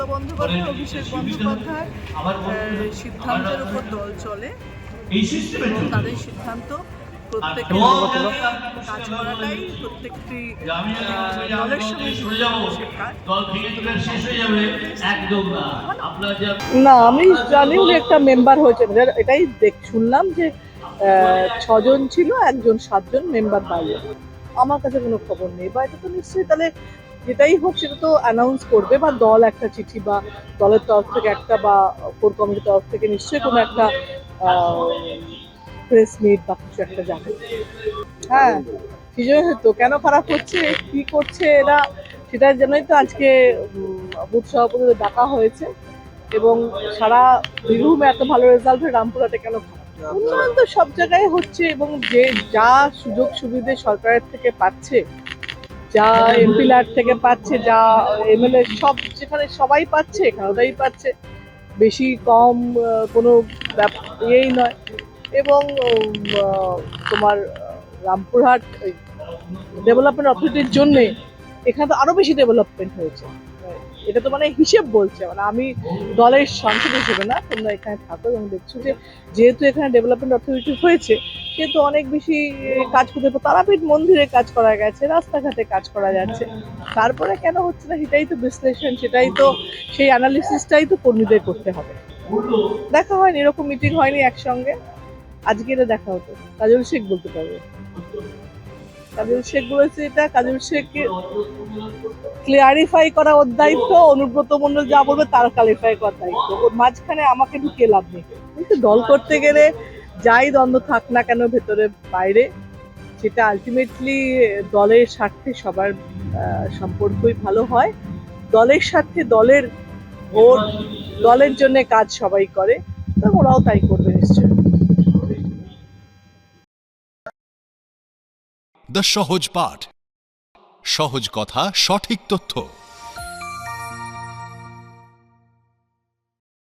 মমতা বন্দ্যোপাধ্যায়, অভিষেক বন্দ্যোপাধ্যায় সিদ্ধান্তের উপর দল চলে এবং তাদের সিদ্ধান্ত প্রত্যেকের কাজ করাটাই প্রত্যেকটি দলের সঙ্গে সে কাজ। না, আমি জানি উনি একটা মেম্বার হয়েছেন, এটাই শুনলাম যে 6 জন ছিল, একজন 7 জন মেম্বার বাইরে। আমার কাছে কোনো খবর নেই, বা এটা তো নিশ্চয়ই তাহলে যেটাই হোক সেটা তো অ্যানাউন্স করবে, বা দল একটা চিঠি বা দলের তরফ থেকে একটা, বা কোর কমিটির তরফ থেকে নিশ্চয়ই কোনো একটা প্রেস মিট বা কিছু একটা যাবে। হ্যাঁ, সেই জন্য হয়তো কেন খারাপ হচ্ছে, কি করছে এরা, সেটার জন্যই তো আজকে বুথ সভাপতিদের ডাকা হয়েছে। এবং সারা বীরভূমে এত ভালো রেজাল্ট হয়, রামপুরহাটে কেন খারাপ? উন্নয়ন তো সব জায়গায় হচ্ছে, এবং যে যা সুযোগ সুবিধে সরকারের থেকে পাচ্ছে, যা এমপিলার থেকে পাচ্ছে, যা এমএলএ সব যেখানে সবাই পাচ্ছে, এখানে ওটাই পাচ্ছে, বেশি কম কোনো ইয়েই নয়। এবং তোমার রামপুরহাট ডেভেলপমেন্ট অথরিটির জন্যে এখানে তো আরো বেশি ডেভেলপমেন্ট হয়েছে। এটা তো মানে হিসেব বলছে, মানে আমি দলের সাংসদ হিসেবে না, তোমরা এখানে থাকো এবং দেখছো যে যেহেতু এখানে ডেভেলপমেন্ট অথরিটি হয়েছে, সেহেতু অনেক বেশি কাজ করতে, তারাপীঠ মন্দিরে কাজ করা গেছে, রাস্তাঘাটে কাজ করা যাচ্ছে। তারপরে কেন হচ্ছে না, সেটাই তো বিশ্লেষণ, সেটাই তো সেই অ্যানালিসিসটাই তো কর্মীদের করতে হবে। দেখা হয়নি, এরকম মিটিং হয়নি একসঙ্গে, আজকে এটা দেখা হতো। কাজল শেখ বলতে পারবে, কাজল শেখ বলেছে এটা, কাজল শেখকে ক্লিয়ারিফাই করা ওর দায়িত্ব, অনুব্রত মণ্ডল যা বলবে তার ক্লিয়ারিফাই করার দায়িত্ব, ওর মাঝখানে আমাকে ঢুকিয়ে লাভ নেই। কিন্তু দল করতে গেলে যাই দ্বন্দ্ব থাক না কেন ভেতরে বাইরে, সেটা আলটিমেটলি দলের স্বার্থে সবার সম্পর্কই ভালো হয়। দলের স্বার্থে, দলের ভোট, দলের জন্য কাজ সবাই করে, তো ওরাও তাই করবে নিশ্চয়ই। দ্য সহজ পাঠ, সহজ কথা, সঠিক তথ্য।